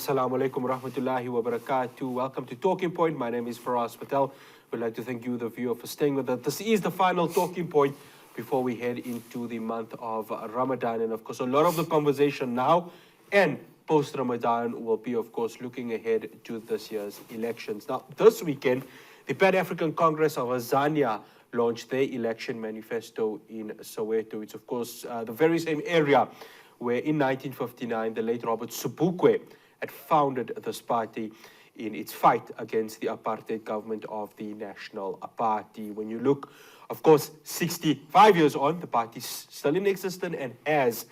Assalamu alaikum rahmatullahi wa barakatuh. Welcome to Talking Point. My name is Faraz Patel. We'd like to thank you, the viewer, for staying with us. This is the final Talking Point before we head into the month of Ramadan. And of course, a lot of the conversation now and post-Ramadan will be, of course, looking ahead to this year's elections. Now, this weekend, the Pan-African Congress of Azania launched their election manifesto in Soweto. It's, of course, the very same area where in 1959, the late Robert Sobukwe had founded this party in its fight against the apartheid government of the National Party. When you look, of course, 65 years on, the party is still in existence and has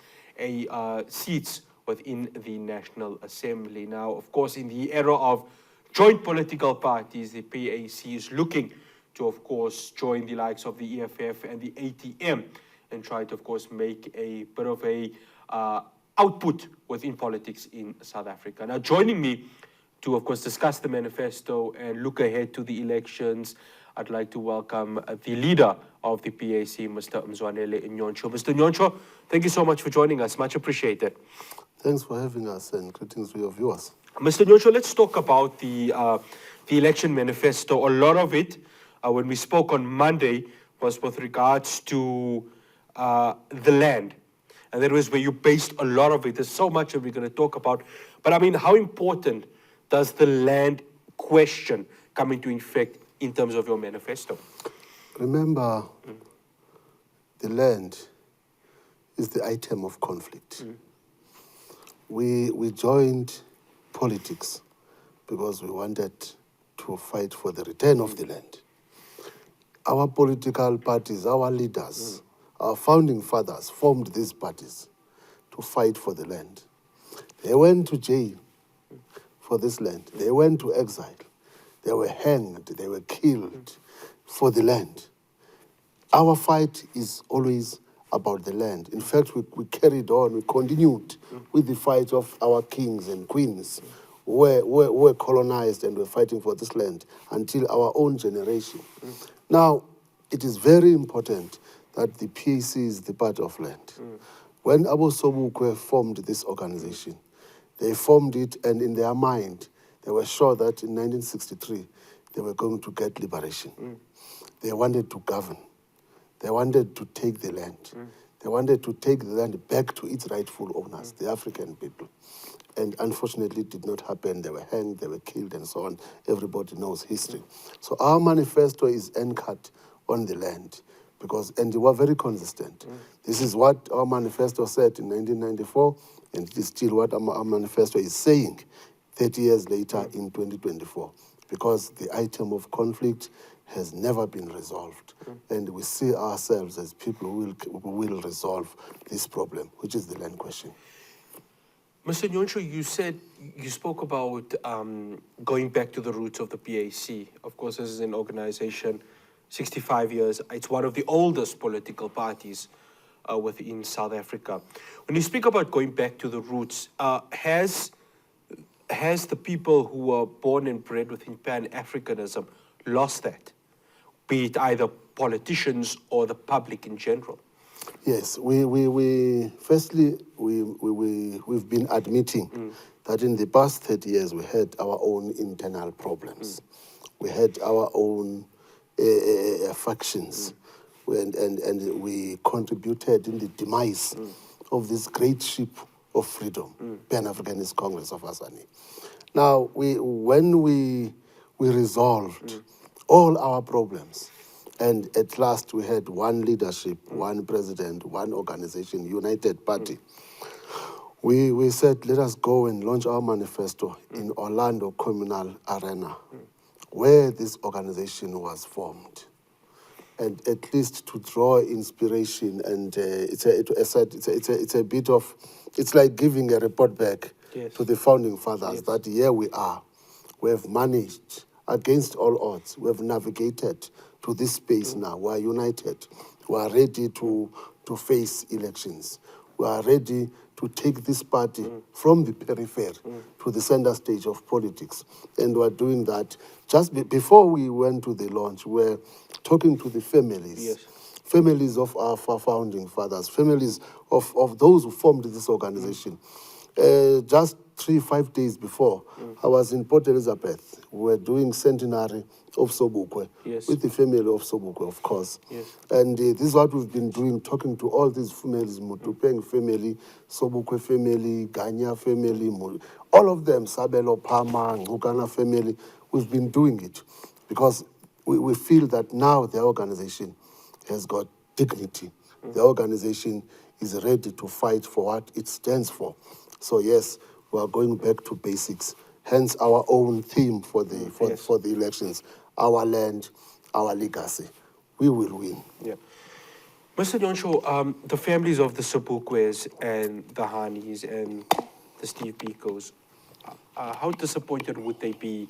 seats within the National Assembly. Now, of course, in the era of joint political parties, the PAC is looking to, of course, join the likes of the EFF and the ATM and try to, of course, make a bit of a output within politics in South Africa. Now, joining me to, of course, discuss the manifesto and look ahead to the elections, I'd like to welcome the leader of the PAC, Mr. Mzwanele Nyhontso. Mr. Nyhontso, thank you so much for joining us. Much appreciated. Thanks for having us and greetings to your viewers. Mr. Nyhontso, let's talk about the election manifesto. A lot of it, when we spoke on Monday, was with regards to the land. And that was where you based a lot of it. There's so much that we're going to talk about. But I mean, how important does the land question come into effect in terms of your manifesto? Remember, the land is the item of conflict. We joined politics because we wanted to fight for the return of the land. Our political parties, our leaders, our founding fathers formed these parties to fight for the land. They went to jail for this land. They went to exile. They were hanged. They were killed for the land. Our fight is always about the land. In fact, we carried on, we continued with the fight of our kings and queens who were colonized and were fighting for this land until our own generation. Now, it is very important that the PAC is the part of land. When Abu Sobukwe formed this organization, they formed it, and in their mind, they were sure that in 1963, they were going to get liberation. They wanted to govern. They wanted to take the land. They wanted to take the land back to its rightful owners, the African people. And unfortunately, it did not happen. They were hanged, they were killed, and so on. Everybody knows history. So our manifesto is anchored on the land. And they were very consistent. This is what our manifesto said in 1994, and it is still what our manifesto is saying 30 years later in 2024, because the item of conflict has never been resolved. And we see ourselves as people who will resolve this problem, which is the land question. Mr. Nyhontso, you spoke about going back to the roots of the PAC. Of course, this is an organization 65 years. It's one of the oldest political parties within South Africa. When you speak about going back to the roots, has the people who were born and bred within Pan-Africanism lost that, be it either politicians or the public in general? Yes, firstly, we've been admitting that in the past 30 years we had our own internal problems. We had our own factions, and we contributed in the demise of this great ship of freedom, Pan-African Congress of Azania. Now, when we resolved all our problems, and at last we had one leadership, one president, one organization, United Party, we said, let us go and launch our manifesto in Orlando Communal Arena, where this organization was formed, and at least to draw inspiration. And it's a bit of, it's like giving a report back to the founding fathers that here we are. We have managed against all odds. We have navigated to this space now. We are united. We are ready to face elections. We are ready to take this party from the periphery to the center stage of politics. And we're doing that. Just before we went to the launch, we're talking to the families, families of our founding fathers, families of those who formed this organization. Just 3-5 days before, I was in Port Elizabeth. We were doing centenary of Sobukwe Yes. with the family of Sobukwe, of course. Yes. And this is what we've been doing, talking to all these families, Mutupeng family, Sobukwe family, Ganya family, all of them, Sabelo, Pama, Ngukana family. We've been doing it because we feel that now the organization has got dignity. The organization is ready to fight for what it stands for. So yes, we are going back to basics. Hence our own theme for the for the elections: our land, our legacy. We will win. Yeah. Mr. Nyhontso, the families of the Sobukwes and the Hanis and the Steve Bikos, how disappointed would they be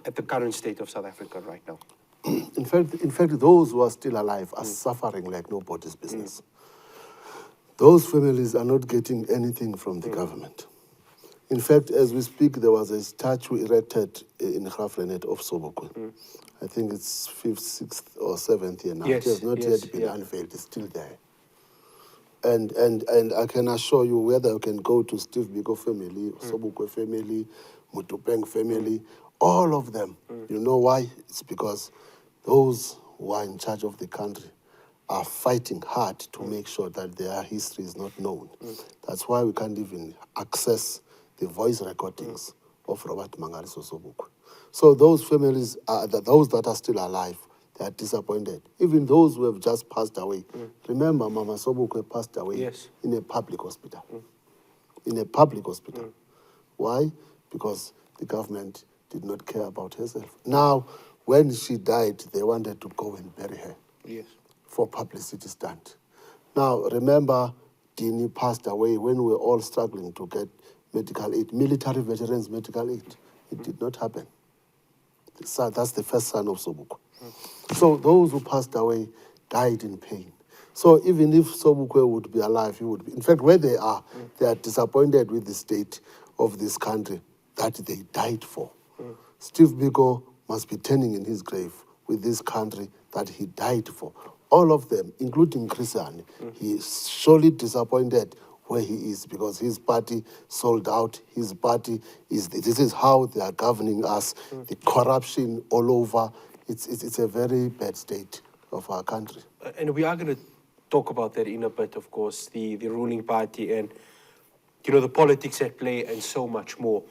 at the current state of South Africa right now? In fact, those who are still alive are suffering like nobody's business. Those families are not getting anything from the government. In fact, as we speak, there was a statue erected in Grafrenet of Sobukwe. I think it's 5th, 6th, or 7th year now. Yes, It has not yes, yet been yeah. unveiled. It's still there. And I can assure you, whether you can go to Steve Biko family, Sobukwe family, Mutupeng family, all of them. You know why? It's because those who are in charge of the country are fighting hard to make sure that their history is not known. That's why we can't even access the voice recordings of Robert Mangaliso Sobukwe. So those families, those that are still alive, they are disappointed. Even those who have just passed away. Remember, Mama Sobukwe passed away in a public hospital. In a public hospital. Why? Because the government did not care about herself. Now, when she died, they wanted to go and bury her. Yes. For publicity stunt. Now, remember, Dini passed away when we were all struggling to get medical aid, military veterans medical aid. It did not happen. So that's the first son of Sobukwe. So those who passed away died in pain. So even if Sobukwe would be alive, he would be. In fact, where they are disappointed with the state of this country that they died for. Steve Biko must be turning in his grave with this country that he died for. All of them, including Christian, he is surely disappointed where he is because his party sold out. His party this is how they are governing us. The corruption all over. It's a very bad state of our country. And we are going to talk about that in a bit, of course, the ruling party and, the politics at play and so much more.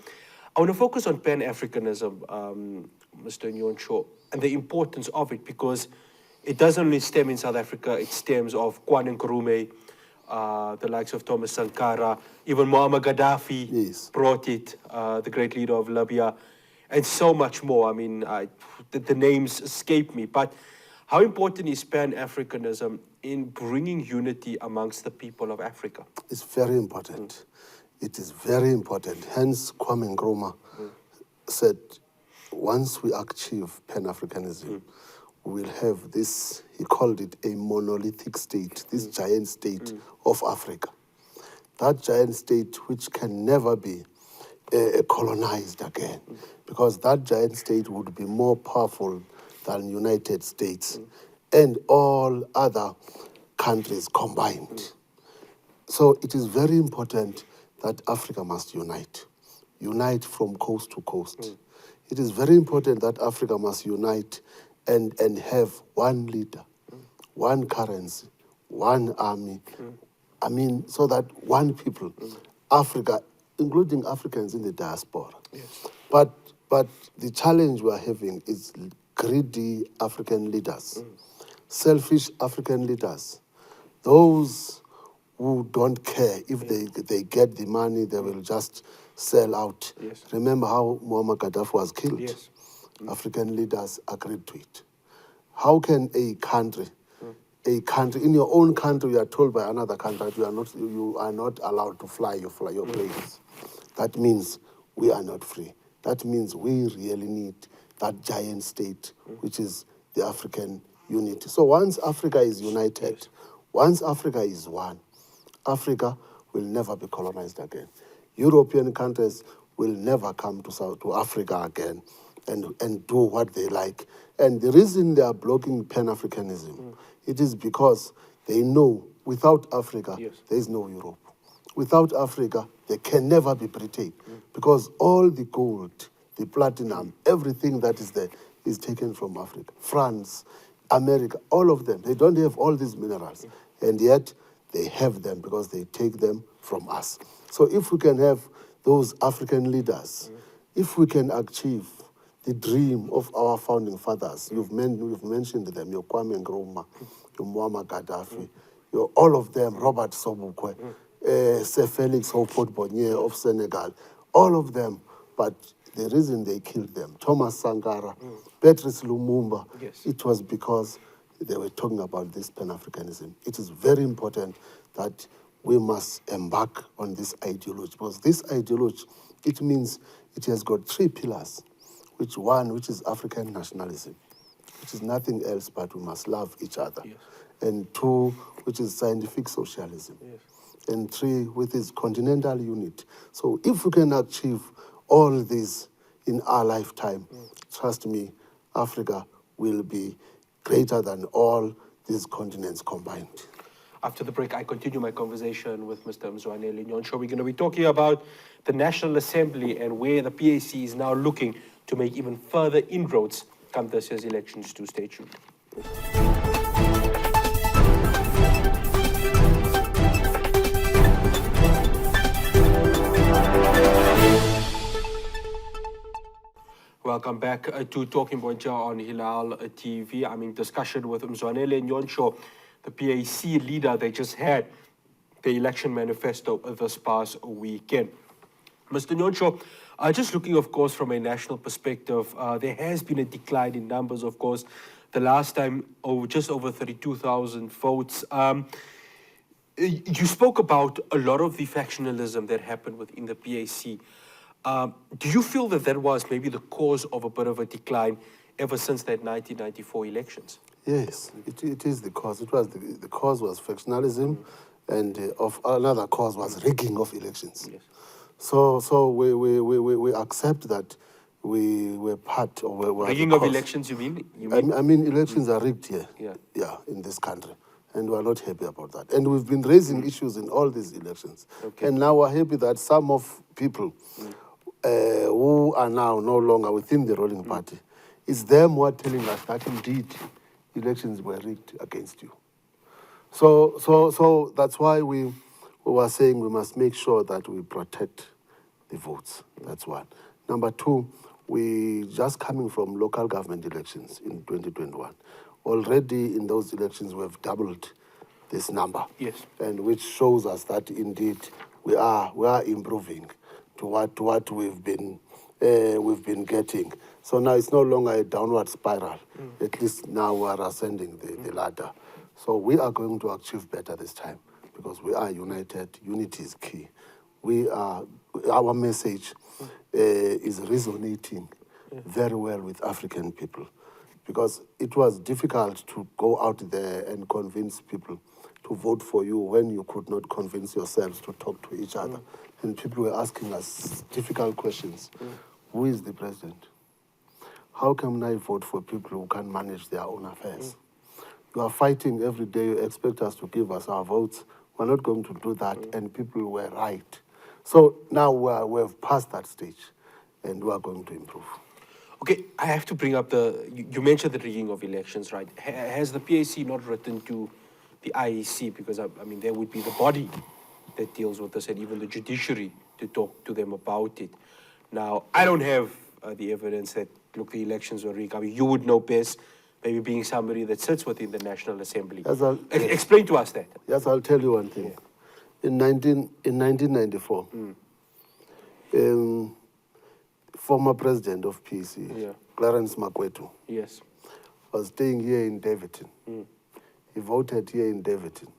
I want to focus on Pan-Africanism, Mr. Nyhontso, and the importance of it because it doesn't only stem in South Africa, it stems of Kwame Nkrumah, the likes of Thomas Sankara, even Muammar Gaddafi brought it, the great leader of Libya, and so much more. I mean, the names escape me. But how important is Pan-Africanism in bringing unity amongst the people of Africa? It's very important. It is very important. Hence, Kwame Nkrumah said, once we achieve Pan-Africanism, we will have this, he called it a monolithic state, this giant state of Africa. That giant state which can never be colonized again, because that giant state would be more powerful than United States and all other countries combined. So it is very important that Africa must unite from coast to coast. It is very important that Africa must unite and have one leader, one currency, one army. I mean, so that one people, Africa, including Africans in the diaspora. Yes. But the challenge we are having is greedy African leaders, selfish African leaders, those who don't care if they get the money, they will just sell out. Yes. Remember how Muammar Gaddafi was killed? Yes. African leaders agreed to it. How can a country, in your own country, you are told by another country that you are not allowed to fly your planes? That means we are not free. That means we really need that giant state, which is the African unity. So once Africa is united, once Africa is one, Africa will never be colonized again. European countries will never come to Africa again and do what they like. And the reason they are blocking Pan-Africanism, it is because they know without Africa, there is no Europe. Without Africa, there can never be Britain, because all the gold, the platinum, everything that is there is taken from Africa. France, America, all of them. They don't have all these minerals, and yet they have them because they take them from us. So if we can have those African leaders, if we can achieve the dream of our founding fathers, you've mentioned them, your Kwame Nkrumah, your Muammar Gaddafi, your, all of them, Robert Sobukwe, Sir Felix Houphouët-Boigny of Senegal, all of them, but the reason they killed them, Thomas Sankara, Patrice Lumumba, it was because they were talking about this Pan-Africanism. It is very important that we must embark on this ideology, because this ideology, it means it has got three pillars, which is African nationalism, which is nothing else but we must love each other. And two, which is scientific socialism. And three, with its continental unit. So if we can achieve all this in our lifetime, trust me, Africa will be greater than all these continents combined. After the break, I continue my conversation with Mr. Mzwanele Nyhontso. We're going to be talking about the National Assembly and where the PAC is now looking to make even further inroads come this year's elections. To stay tuned. Welcome back to Talking Point here on Hilaal TV. I'm in discussion with Mzwanele Nyhontso, the PAC leader. They just had the election manifesto this past weekend. Mr. Nyhontso, just looking, of course, from a national perspective, there has been a decline in numbers, of course. The last time, just over 32,000 votes. You spoke about a lot of the factionalism that happened within the PAC. Do you feel that that was maybe the cause of a bit of a decline ever since that 1994 elections? Yes, it is the cause. It was the cause was factionalism, and of another cause was rigging of elections. So we accept that we were part of rigging of elections. You mean? I mean elections are rigged here. In this country. And we're not happy about that. And we've been raising issues in all these elections. And now we're happy that some of people who are now no longer within the ruling party, it's them who are telling us that indeed elections were rigged against you. So that's why we were saying we must make sure that we protect the votes. That's one. Number two, we just coming from local government elections in 2021. Already in those elections, we have doubled this number. And which shows us that indeed we are improving to what we've been getting. So now it's no longer a downward spiral. At least now we are ascending the ladder. So we are going to achieve better this time because we are united. Unity is key. Our message is resonating very well with African people, because it was difficult to go out there and convince people to vote for you when you could not convince yourselves to talk to each other. And people were asking us difficult questions. Who is the president? How can I vote for people who can't manage their own affairs? You are fighting every day. You expect us to give us our votes. We're not going to do that. And people were right. So now we have passed that stage, and we are going to improve. Okay, I have to bring up you mentioned the rigging of elections, right? Has the PAC not written to the IEC? Because, I mean, there would be the body that deals with this and even the judiciary to talk to them about it. Now, I don't have the evidence that, look, the elections were rigged. I mean, you would know best, maybe being somebody that sits within the National Assembly. Explain to us that. Yes, I'll tell you one thing. In 1994, former president of PAC, Clarence Makwetu, was staying here in Davidson. He voted here in Davidson.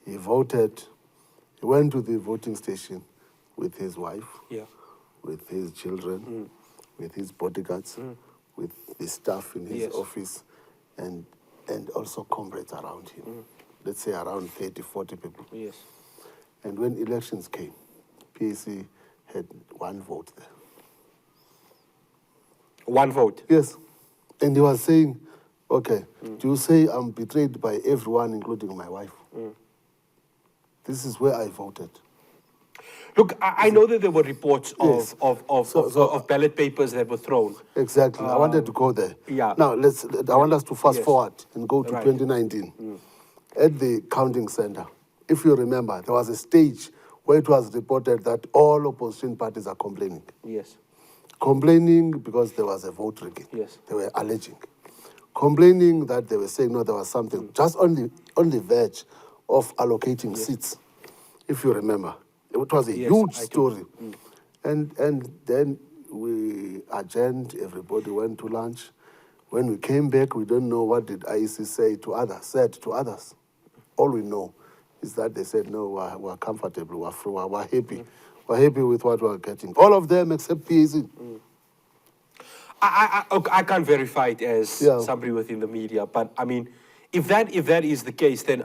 He went to the voting station with his wife, with his children, with his bodyguards, with the staff in his office, and also comrades around him. Let's say around 30, 40 people. And when elections came, PAC had one vote there. One vote? Yes. And he was saying, okay, do you say I'm betrayed by everyone, including my wife? This is where I voted. Look, I know that there were reports Yes. of ballot papers that were thrown. Exactly. I wanted to go there. Yeah. Now, I want us to fast Yes. forward and go to Right. 2019. At the counting center, if you remember, there was a stage where it was reported that all opposition parties are complaining. Yes. Complaining because there was a vote rigging. Yes. They were alleging. Complaining that they were saying, no, there was something. Just on the verge of allocating seats, if you remember. It was a Yes, huge I do. story. And then we adjourned, everybody went to lunch. When we came back, we don't know what did IEC said to others. All we know is that they said, no, we're comfortable, we're free, we're happy. We're happy with what we're getting. All of them except PAC. I can't verify it as Yeah. somebody within the media, but I mean, if that is the case, then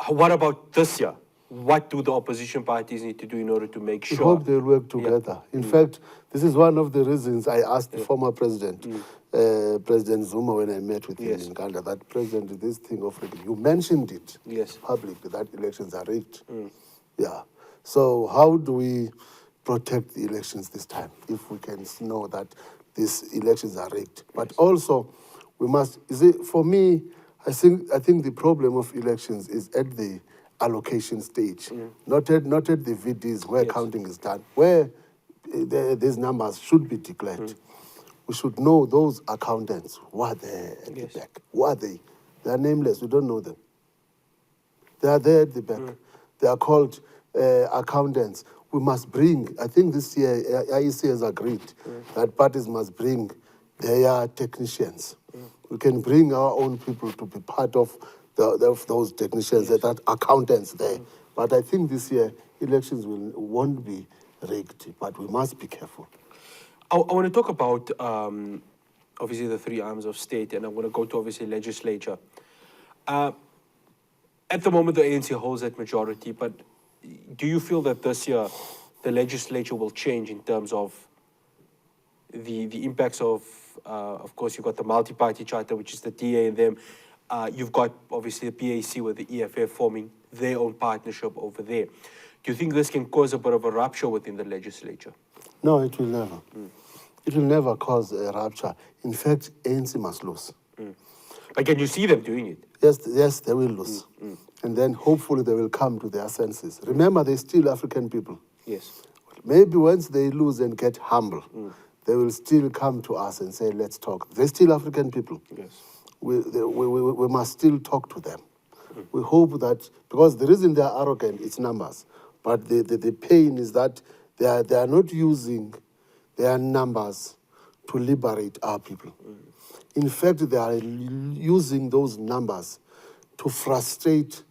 what about this year? What do the opposition parties need to do in order to make We sure? hope they'll work together. In fact, this is one of the reasons I asked the former president, President Zuma, when I met with him in Uganda, that President, this thing of rigging, you mentioned it publicly, that elections are rigged. Yeah. So how do we protect the elections this time if we can know that these elections are rigged? But also, we must, for me, I think the problem of elections is at the allocation stage, not at the VDs where counting is done, where these numbers should be declared. We should know those accountants, who are there at the back. Who are they? They are nameless, we don't know them. They are there at the back. They are called accountants. We must bring, I think this year, IEC has agreed that parties must bring their technicians. We can bring our own people to be part of those technicians, that accountants there. But I think this year, elections won't be rigged, but we must be careful. I want to talk about, obviously, the three arms of state, and I want to go to, obviously, legislature. At the moment, the ANC holds that majority, but do you feel that this year the legislature will change in terms of the impacts of course, you've got the multi-party charter, which is the DA and them. You've got, obviously, the PAC with the EFF forming their own partnership over there. Do you think this can cause a bit of a rupture within the legislature? No, it will never. It will never cause a rupture. In fact, ANC must lose. But can you see them doing it? Yes, they will lose. And then hopefully they will come to their senses. Remember, they're still African people. Yes. Maybe once they lose and get humble, they will still come to us and say, let's talk. They're still African people. Yes. We must still talk to them. We hope that, because the reason they are arrogant, it's numbers. But the pain is that they are not using their numbers to liberate our people. In fact, they are using those numbers to frustrate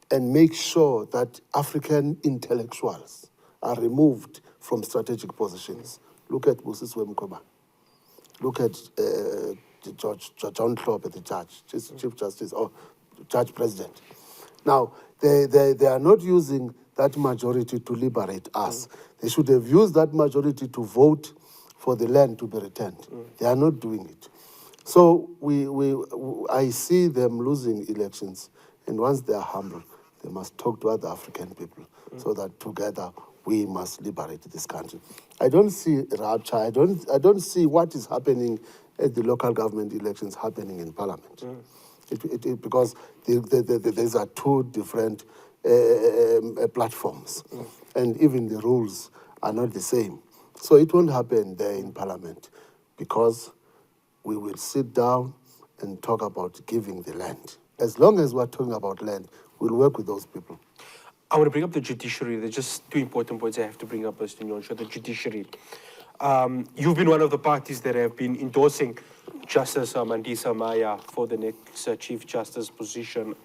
and make sure that African intellectuals are removed from strategic positions. Look at Busiswe Mkoba. Look at John Klopp, the judge, Chief Justice, or Judge President. Now, they are not using that majority to liberate us. They should have used that majority to vote for the land to be returned. They are not doing it. So I see them losing elections, and once they are humble, they must talk to other African people so that together we must liberate this country. I don't see rupture. I don't see what is happening at the local government elections happening in Parliament. Because these are two different platforms, and even the rules are not the same. So it won't happen there in Parliament, because we will sit down and talk about giving the land. As long as we're talking about land, we'll work with those people. I want to bring up the judiciary. There's just two important points I have to bring up, Mr. Nyhontso. The judiciary. You've been one of the parties that have been endorsing Justice Mandisa Maya for the next Chief Justice position.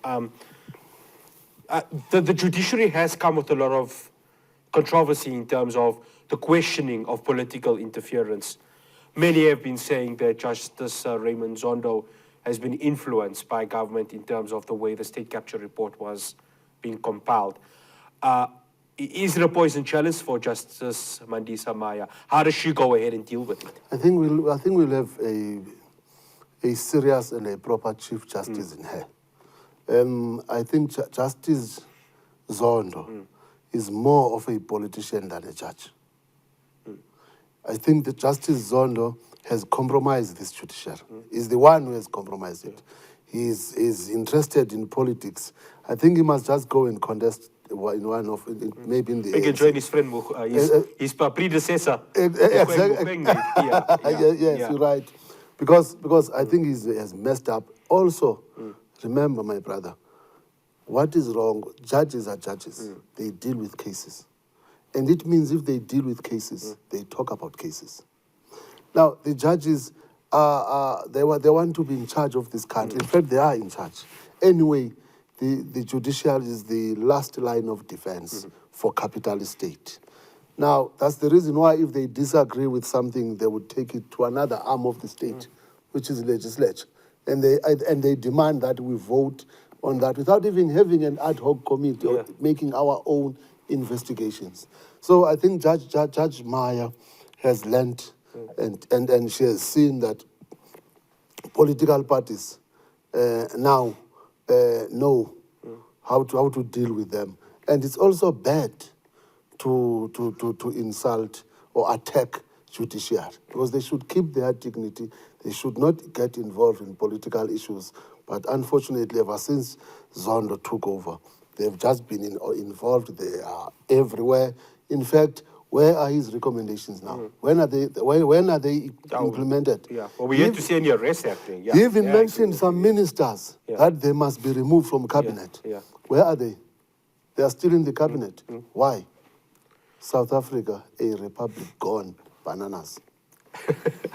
The judiciary has come with a lot of controversy in terms of the questioning of political interference. Many have been saying that Justice Raymond Zondo has been influenced by government in terms of the way the state capture report was being compiled. Is it a poison chalice for Justice Mandisa Maya? How does she go ahead and deal with it? I think we'll have a serious and a proper Chief Justice in her. I think Justice Zondo is more of a politician than a judge. I think that Justice Zondo has compromised this judiciary. He's the one who has compromised it. He's interested in politics. I think he must just go and contest in one of, maybe in the He can join his friend, his predecessor. Exactly. Yes, you're right. Because I think he has messed up. Also, remember, my brother, what is wrong? Judges are judges. They deal with cases. And it means if they deal with cases, they talk about cases. Now, the judges, they want to be in charge of this country. In fact, they are in charge. Anyway, the judiciary is the last line of defense for capitalist state. Now, that's the reason why if they disagree with something, they would take it to another arm of the state, which is legislature. And they demand that we vote on that without even having an ad hoc committee or making our own investigations. So I think Judge Maya has learned and she has seen that political parties now know how to deal with them. And it's also bad to insult or attack judiciary, because they should keep their dignity. They should not get involved in political issues. But unfortunately, ever since Zondo took over, they've just been involved. They are everywhere. In fact, where are his recommendations now? When are they implemented? Yeah. Well, we had to see any arrests happening. Yeah. He even mentioned some ministers that they must be removed from cabinet. Yeah. Where are they? They are still in the cabinet. Why? South Africa, a republic gone bananas.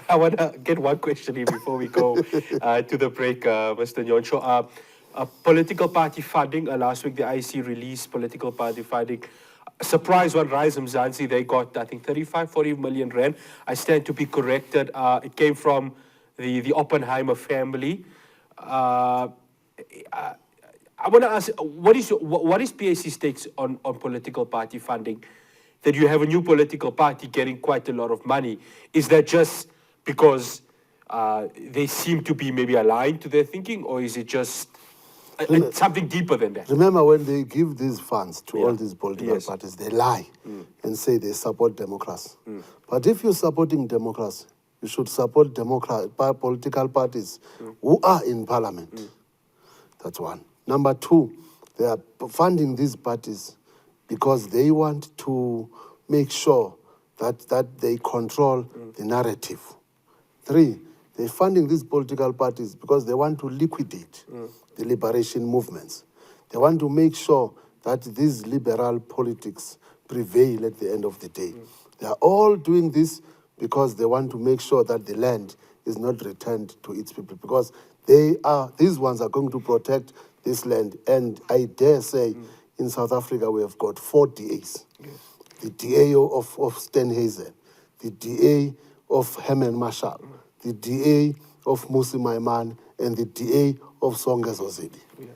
I want to get one question in before we go to the break, Mr. Nyhontso. Political party funding. Last week, the IEC released political party funding. Surprise one, Rise Mzansi, they got, I think, 40 million rand. I stand to be corrected. It came from the Oppenheimer family. I want to ask, what is PAC's takes on political party funding? That you have a new political party getting quite a lot of money. Is that just because they seem to be maybe aligned to their thinking, or is it just something deeper than that? Remember, when they give these funds to all these political parties, they lie and say they support democracy. But if you're supporting democracy, you should support political parties who are in parliament. That's one. Number two, they are funding these parties because they want to make sure that they control the narrative. Three, they're funding these political parties because they want to liquidate the liberation movements. They want to make sure that these liberal politics prevail at the end of the day. They are all doing this because they want to make sure that the land is not returned to its people, because these ones are going to protect this land. And I dare say, in South Africa, we have got 4 DAs. The DA of Stenhazen, the DA of Herman Marshall, the DA of Musi Maiman, and the DA of Songa Zozidi. Yeah.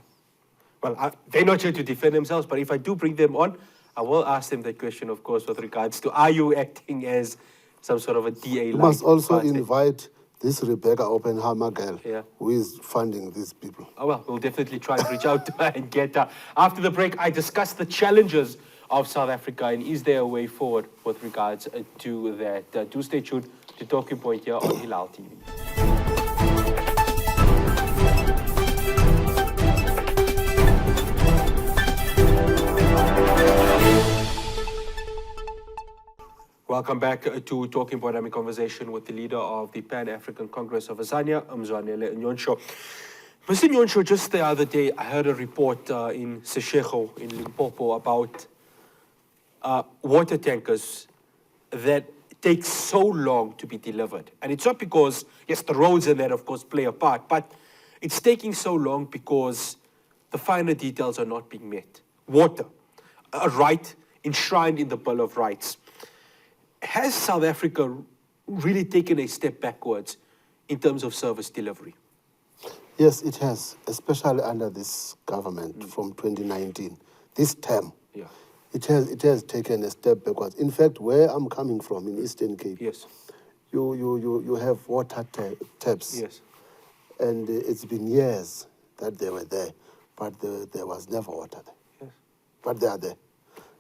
Well, they're not here to defend themselves, but if I do bring them on, I will ask them that question, of course, with regards to, are you acting as some sort of a DA? You must also invite this Rebecca Oppenheimer girl who is funding these people. Oh, well, we'll definitely try and reach out to her and get her. After the break, I discuss the challenges of South Africa and is there a way forward with regards to that. Do stay tuned to Talking Point here on Hilaal TV. Welcome back to Talking Point. I'm in conversation with the leader of the Pan-African Congress of Azania, Mzwanele Nyhontso. Mr. Nyhontso, just the other day, I heard a report in Seshego in Limpopo about water tankers that take so long to be delivered. And it's not because, yes, the roads and that, of course, play a part, but it's taking so long because the finer details are not being met. Water, a right enshrined in the Bill of Rights. Has South Africa really taken a step backwards in terms of service delivery? Yes, it has, especially under this government from 2019. This term, it has taken a step backwards. In fact, where I'm coming from in Eastern Cape, you have water taps. Yes. And it's been years that they were there, but there was never water there. Yes. But they are there.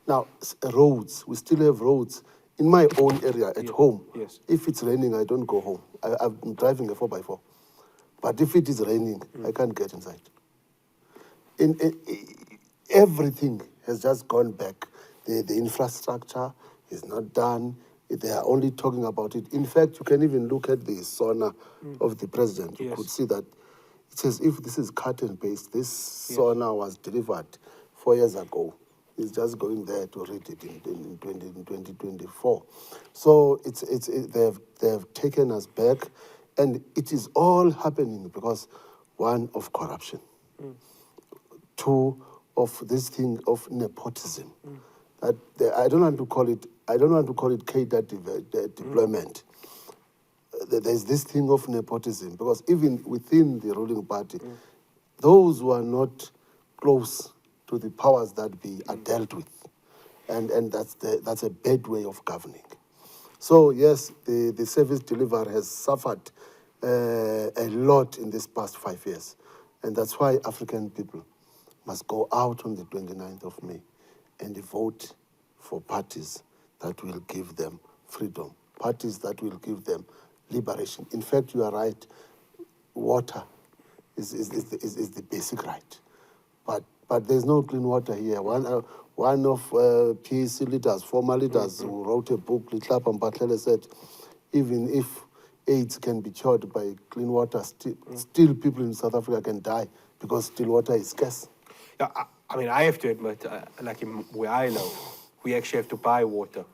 Now, roads, we still have roads. In my own area at home, Yes. if it's raining, I don't go home. I'm driving a 4x4. But if it is raining, I can't get inside. Everything has just gone back. The infrastructure is not done. They are only talking about it. In fact, you can even look at the sauna of the president. You could see that it says if this is cut and paste, this sauna was delivered 4 years ago. It's just going there to read it in 2024. So they have taken us back, and it is all happening because, one, of corruption, two, of this thing of nepotism. That I don't want to call it cadre deployment. There's this thing of nepotism because even within the ruling party, those who are not close to the powers that be are dealt with, and that's a bad way of governing. So yes, the service delivery has suffered a lot in this past 5 years, and that's why African people must go out on the 29th of May and vote for parties that will give them freedom, parties that will give them liberation. In fact, you are right. Water is the basic right, but there's no clean water here. One of PAC leaders, former leaders, who wrote a book, Hilaal Mpatlele, said, even if AIDS can be cured by clean water, still people in South Africa can die because still water is scarce. Yeah, I mean, I have to admit, like where I live, we actually have to buy water.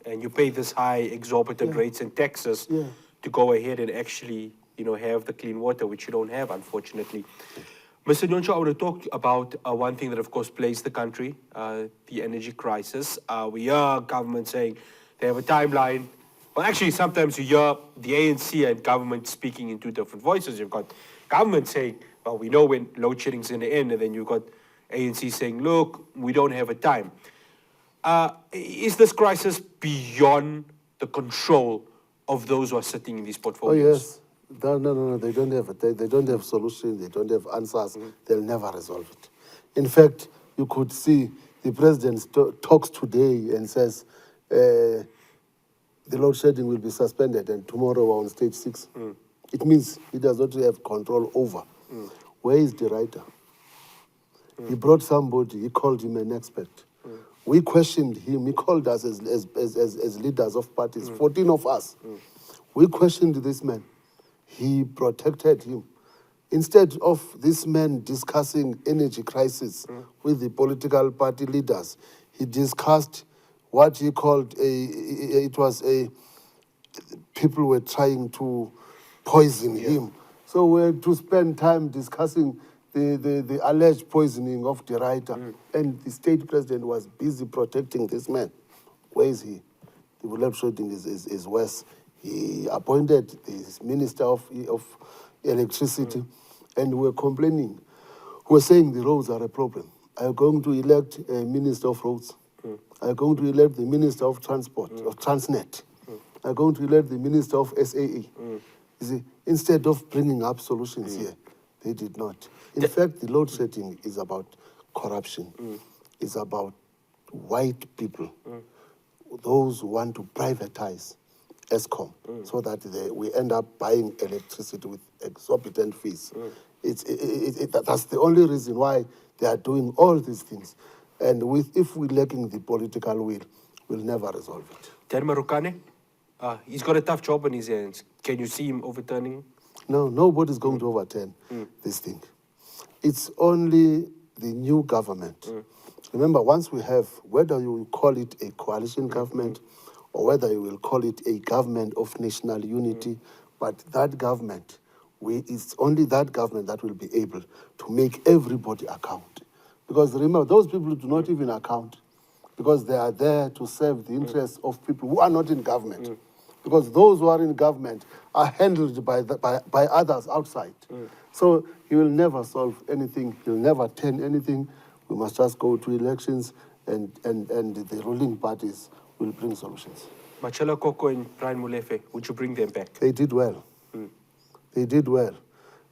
And you pay this high exorbitant rates in Texas to go ahead and actually, have the clean water, which you don't have, unfortunately. Mr. Nyhontso, I want to talk about one thing that, of course, plagues the country, the energy crisis. We hear government saying they have a timeline. Well, actually, sometimes you hear the ANC and government speaking in two different voices. You've got government saying, well, we know when load shedding's in the end, and then you've got ANC saying, look, we don't have a time. Is this crisis beyond the control of those who are sitting in these portfolios? Oh, yes. No. They don't have they don't have solutions. They don't have answers. They'll never resolve it. In fact, you could see the president talks today and says the load shedding will be suspended, and tomorrow we're on stage 6. It means he does not have control over. Where is the writer? He brought somebody. He called him an expert. We questioned him. He called us as leaders of parties, 14 of us. We questioned this man. He protected him. Instead of this man discussing energy crisis with the political party leaders, he discussed what he called people were trying to poison him. So we had to spend time discussing the alleged poisoning of the writer, and the state president was busy protecting this man. Where is he? The load shedding is worse. He appointed the minister of electricity, and we're complaining. We're saying the roads are a problem. Are you going to elect a minister of roads? Are you going to elect the minister of transport, of Transnet? Are you going to elect the minister of SAE? You see, instead of bringing up solutions here, they did not. In fact, the load shedding is about corruption. It's about white people, those who want to privatize ESCOM, so that we end up buying electricity with exorbitant fees. That's the only reason why they are doing all these things. And if we're lacking the political will, we'll never resolve it. Dan Marukane, he's got a tough job on his hands. Can you see him overturning? No, nobody's going to overturn this thing. It's only the new government. Remember, once we have, whether you will call it a coalition government or whether you will call it a government of national unity, but that government, it's only that government that will be able to make everybody account. Because remember, those people do not even account because they are there to serve the interests of people who are not in government. Because those who are in government are handled by others outside. So he will never solve anything. He'll never turn anything. We must just go to elections, and the ruling parties will bring solutions. Machala Koko and Brian Molefe, would you bring them back? They did well. They did well.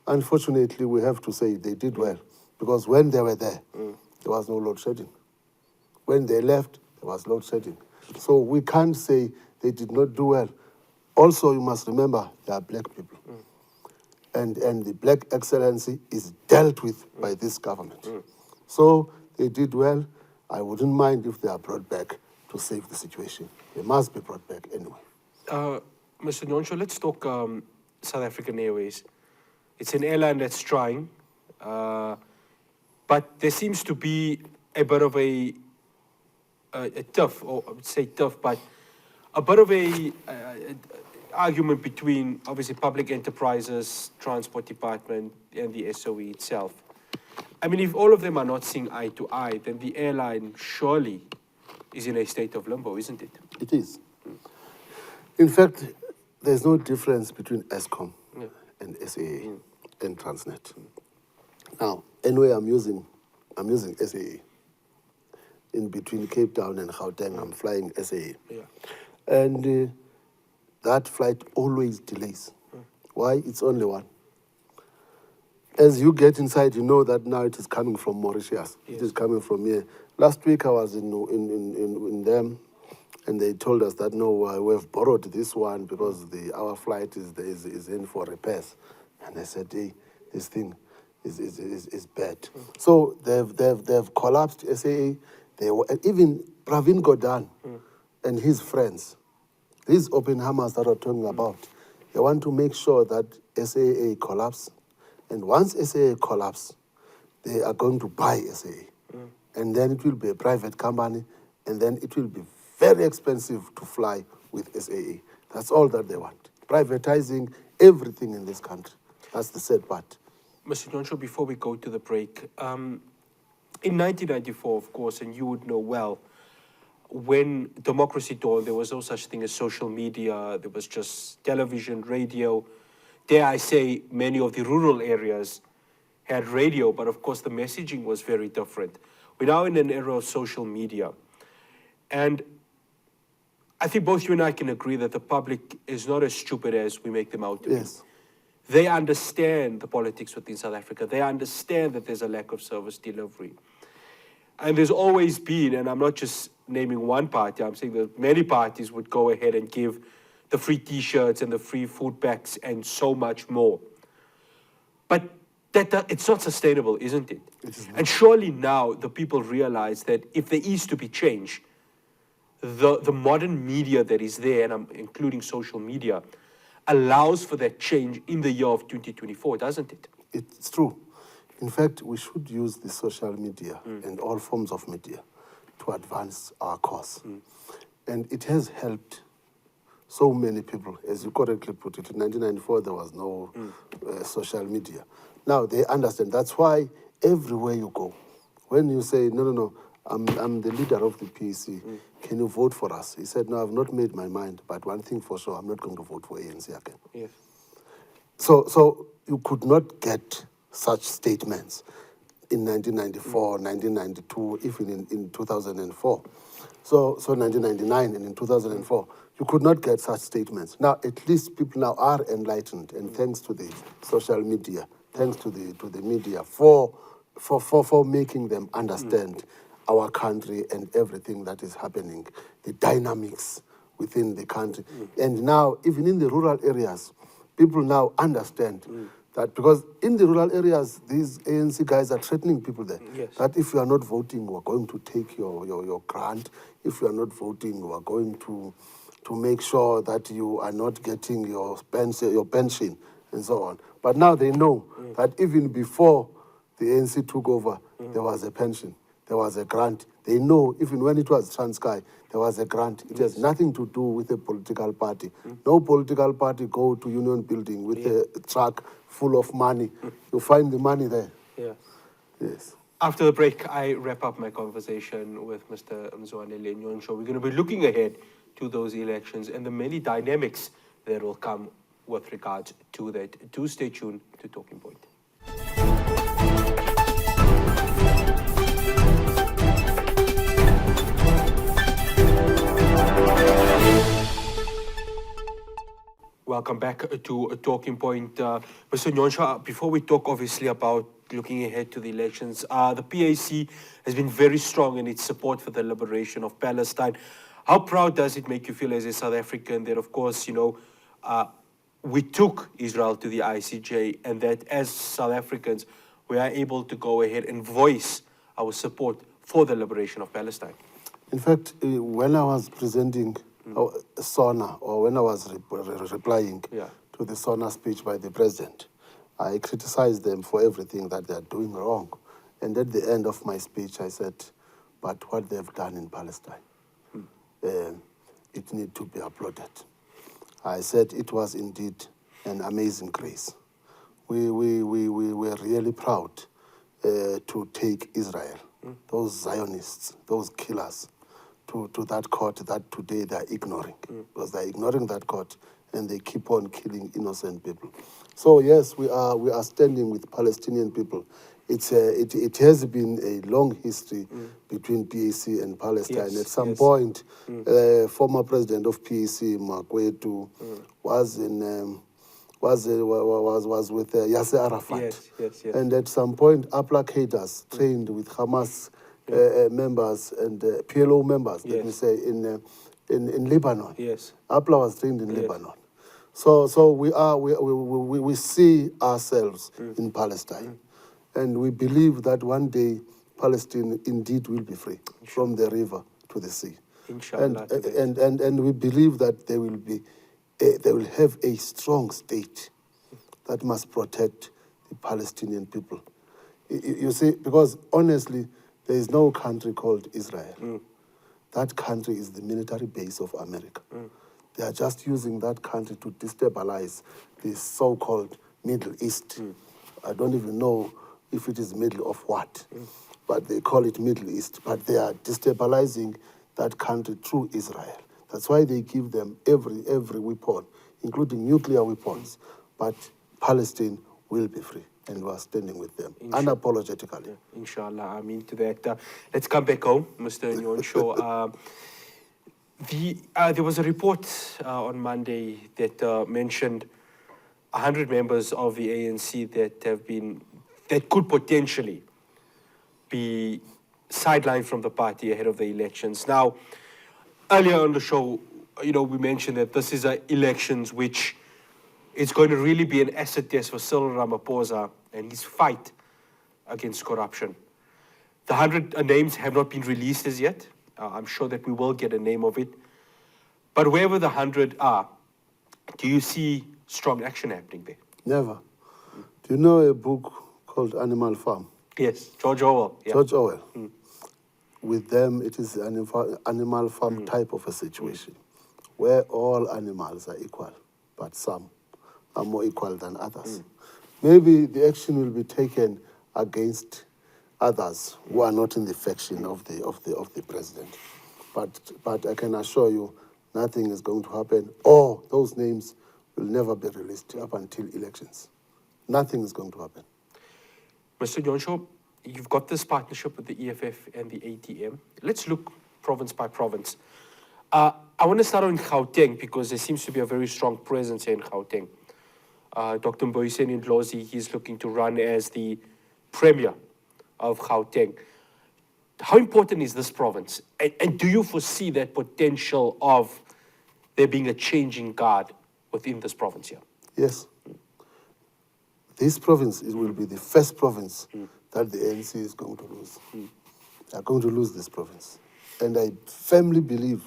Unfortunately, we have to say they did well. Because when they were there, there was no load shedding. When they left, there was load shedding. So we can't say they did not do well. Also, you must remember, they are black people. And the black excellency is dealt with by this government. So they did well. I wouldn't mind if they are brought back to save the situation. They must be brought back anyway. Mr. Nyhontso, let's talk South African Airways. It's an airline that's trying, but there seems to be a bit of a tough, or I would say tough, but a bit of a argument between, obviously, public enterprises, transport department, and the SOE itself. I mean, if all of them are not seeing eye to eye, then the airline surely is in a state of limbo, isn't it? It is. In fact, there's no difference between ESCOM and SAA and Transnet. Now, anyway, I'm using SAA. In between Cape Town and Gauteng, I'm flying SAA. Yeah. And that flight always delays. Why? It's only one. As you get inside, you know that now it is coming from Mauritius. Yes. It is coming from here. Last week I was in them, and they told us that no, we've borrowed this one because our flight is in for repairs. And I said, hey, this thing is bad. So they've collapsed SAA. Even Pravin Gordhan and his friends, these open hammers that we're talking about, they want to make sure that SAA collapse. And once SAA collapse, they are going to buy SAA. And then it will be a private company, and then it will be very expensive to fly with SAA. That's all that they want. Privatizing everything in this country. That's the sad part. Mr. Nyhontso, before we go to the break, in 1994, of course, and you would know well, when democracy dawned, there was no such thing as social media. There was just television, radio. Dare I say, many of the rural areas had radio, but of course the messaging was very different. We're now in an era of social media. And I think both you and I can agree that the public is not as stupid as we make them out to be. They understand the politics within South Africa. They understand that there's a lack of service delivery. And there's always been, and I'm not just naming one party, I'm saying that many parties would go ahead and give the free T-shirts and the free food packs and so much more. But it's not sustainable, isn't it? And surely now the people realize that if there is to be change, the modern media that is there, and I'm including social media, allows for that change in the year of 2024, doesn't it? It's true. In fact, we should use the social media and all forms of media to advance our cause. And it has helped so many people. As you correctly put it, in 1994, there was no social media. Now, they understand. That's why everywhere you go, when you say, no, I'm the leader of the PAC, can you vote for us? He said, no, I've not made my mind, but one thing for sure, I'm not going to vote for ANC again. Yes. So you could not get such statements in 1994, 1992, even in 2004. So 1999 and in 2004, you could not get such statements. Now, at least people now are enlightened, and thanks to the social media, thanks to the media for making them understand our country and everything that is happening, the dynamics within the country. And now, even in the rural areas, people now understand that, because in the rural areas, these ANC guys are threatening people there. Yes. That if you are not voting, we're going to take your grant. If you are not voting, we are going to make sure that you are not getting your pension, and so on. But now they know that even before the ANC took over, there was a pension, there was a grant. They know even when it was Transkei, there was a grant. It has nothing to do with a political party. No political party go to Union Building with a truck full of money. You find the money there. Yeah. Yes. After the break, I wrap up my conversation with Mr. Mzwanele Nyhontso. We're going to be looking ahead to those elections and the many dynamics that will come with regards to that. Do stay tuned to Talking Point. Welcome back to Talking Point. Mr. Nyhontso, before we talk obviously about looking ahead to the elections. The PAC has been very strong in its support for the liberation of Palestine. How proud does it make you feel as a South African that, of course, we took Israel to the ICJ, and that as South Africans, we are able to go ahead and voice our support for the liberation of Palestine? In fact, when I was presenting SONA, or when I was replying to the SONA speech by the president, I criticized them for everything that they are doing wrong. And at the end of my speech, I said, but what they've done in Palestine, it needs to be applauded. I said it was indeed an amazing grace. We were really proud to take Israel, those Zionists, those killers, to that court that today they're ignoring. Because they're ignoring that court and they keep on killing innocent people. So yes, we are standing with Palestinian people. It has been a long history between PAC and Palestine. At some point, former president of PAC, Makwetu, was with Yasser Arafat. And at some point, applicators trained with Hamas members and PLO members, let me say, in Lebanon. APLA was trained in Lebanon. So we see ourselves in Palestine. And we believe that one day Palestine indeed will be free from the river to the sea. And we believe that they will have a strong state that must protect the Palestinian people. You see, because honestly, there is no country called Israel. That country is the military base of America. They are just using that country to destabilize the so-called Middle East. I don't even know if it is middle of what, but they call it Middle East. But they are destabilizing that country through Israel. That's why they give them every weapon, including nuclear weapons. But Palestine will be free, and we are standing with them, unapologetically. Inshallah, I mean to that. Let's come back home, Mr. Nyhontso. There was a report on Monday that mentioned 100 members of the ANC that could potentially be sidelined from the party ahead of the elections. Now, earlier on the show, we mentioned that this is elections which is going to really be an acid test for Cyril Ramaphosa and his fight against corruption. The 100 names have not been released as yet. I'm sure that we will get a name of it. But wherever the 100 are, do you see strong action happening there? Never. Do you know a book called Animal Farm? Yes, George Orwell. Yeah. George Orwell. With them, it is an animal farm type of a situation where all animals are equal, but some are more equal than others. Maybe the action will be taken against others who are not in the faction of the president. But I can assure you, nothing is going to happen, or those names will never be released up until elections. Nothing is going to happen. Mr. Nyhontso, you've got this partnership with the EFF and the ATM. Let's look province by province. I want to start on Gauteng because there seems to be a very strong presence here in Gauteng. Dr. Mboiseni Ndlozi, he's looking to run as the premier of Gauteng. How important is this province? And do you foresee that potential of there being a changing guard within this province here? Yes. This province will be the first province that the ANC is going to lose. They are going to lose this province. And I firmly believe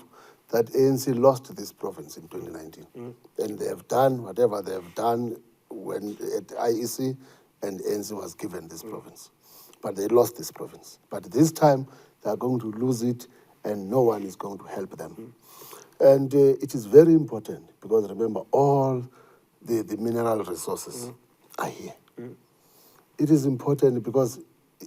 that ANC lost this province in 2019. And they have done whatever they have done when at IEC, and ANC was given this province. But they lost this province. But this time, they are going to lose it, and no one is going to help them. And it is very important, because remember, all the mineral resources are here. It is important because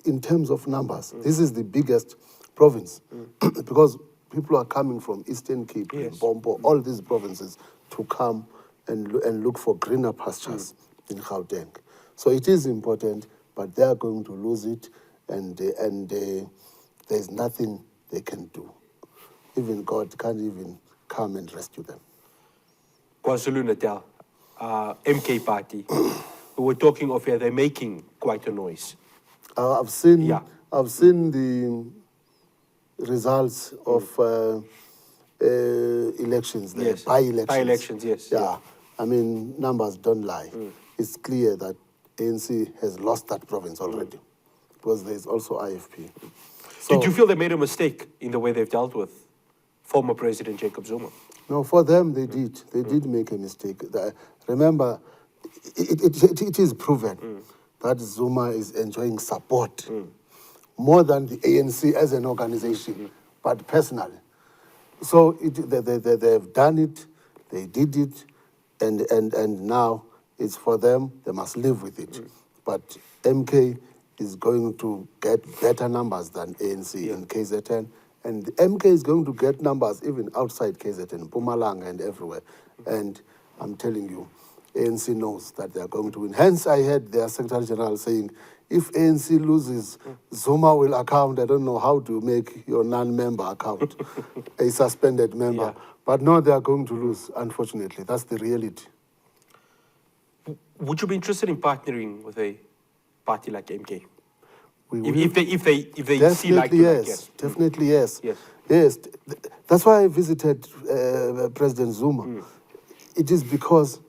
in terms of numbers, this is the biggest province because people are coming from Eastern Cape, Bombo, all these provinces to come and look for greener pastures in Gauteng. So it is important, but they are going to lose it, and there's nothing they can do. Even God can't even come and rescue them. KwaZulu-Natal, MK party, we were talking of here, they're making quite a noise. I've seen Yeah. the results of elections, the Yes. by-elections. By-elections, yes, Yeah. yeah. I mean, numbers don't lie. It's clear that ANC has lost that province already because there's also IFP. So, Did you feel they made a mistake in the way they've dealt with former President Jacob Zuma? no, for them, they did. They did make a mistake. Remember, it is proven that Zuma is enjoying support more than the ANC as an organization, but personally. So they've done it, they did it, and now it's for them, they must live with it. But MK is going to get better numbers than ANC in KZN, and MK is going to get numbers even outside KZN, Mpumalanga and everywhere. And I'm telling you, ANC knows that they are going to win. Hence, I heard their Secretary General saying, if ANC loses, Zuma will account. I don't know how to make your non-member account a suspended member. Yeah. But no, they are going to lose, unfortunately. That's the reality. Would you be interested in partnering with a party like MK? We If they see like definitely to yes. like, yes. Definitely yes. Yes. Yes. That's why I visited President Zuma. It is because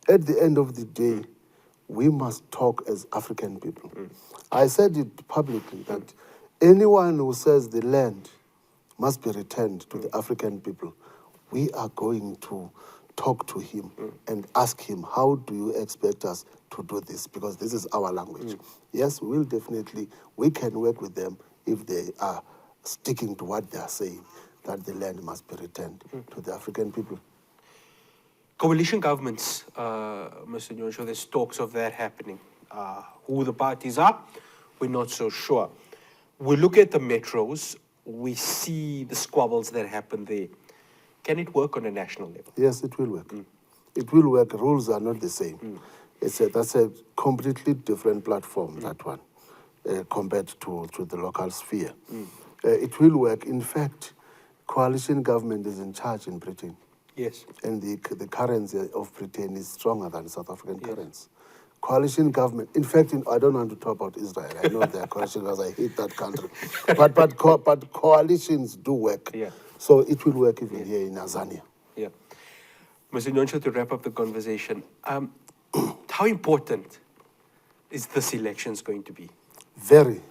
at the end of the day, we must talk as African people. I said it publicly that anyone who says the land must be returned to the African people, we are going to talk to him and ask him, how do you expect us to do this? Because this is our language. Yes, we will definitely, we can work with them if they are sticking to what they are saying, that the land must be returned to the African people. Coalition governments, Mr. Nyhontso, there's talks of that happening. Who the parties are, we're not so sure. We look at the metros, we see the squabbles that happen there. Can it work on a national level? Yes, it will work. It will work. Rules are not the same. That's a completely different platform, that one, compared to the local sphere. It will work. In fact, coalition government is in charge in Britain. Yes. And the currency of Britain is stronger than South African currency. Coalition government, in fact, I don't want to talk about Israel. I know they are coalition because I hate that country. But coalitions do work. Yeah. So it will work even here in Azania. Yeah. Mr. Nyhontso, to wrap up the conversation, how important is this elections going to be? Very.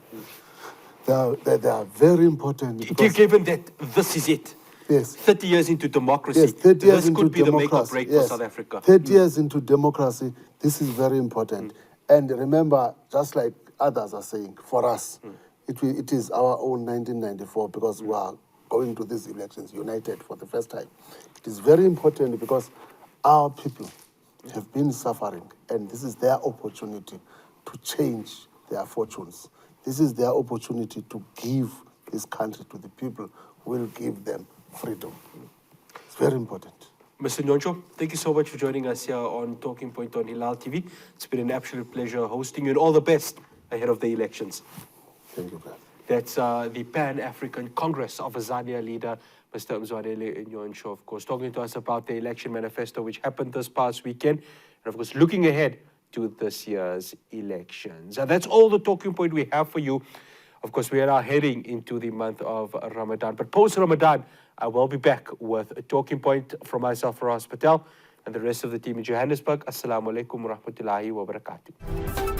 They are very important. because- Given that this is it. Yes. 30 years into democracy, Yes, 30 years this into could be the make or democracy. break Yes. for South Africa. 30 years into democracy, this is very important. And remember, just like others are saying, for us, it is our own 1994 because we are going to these elections united for the first time. It is very important because our people have been suffering, and this is their opportunity to change their fortunes. This is their opportunity to give this country to the people who will give them freedom. It's very important. Mr. Nyhontso, thank you so much for joining us here on Talking Point on Hilaal TV. It's been an absolute pleasure hosting you, and all the best ahead of the elections. Thank you, brother. That's the Pan-African Congress of Azania leader, Mr. Mzwanele Nyhontso, of course, talking to us about the election manifesto, which happened this past weekend, and of course, looking ahead to this year's elections. And that's all the talking point we have for you. Of course, we are now heading into the month of Ramadan. But post-Ramadan, I will be back with a talking point from myself, Firas Patel, and the rest of the team in Johannesburg. Assalamu alaikum wa rahmatullahi wa barakatuh.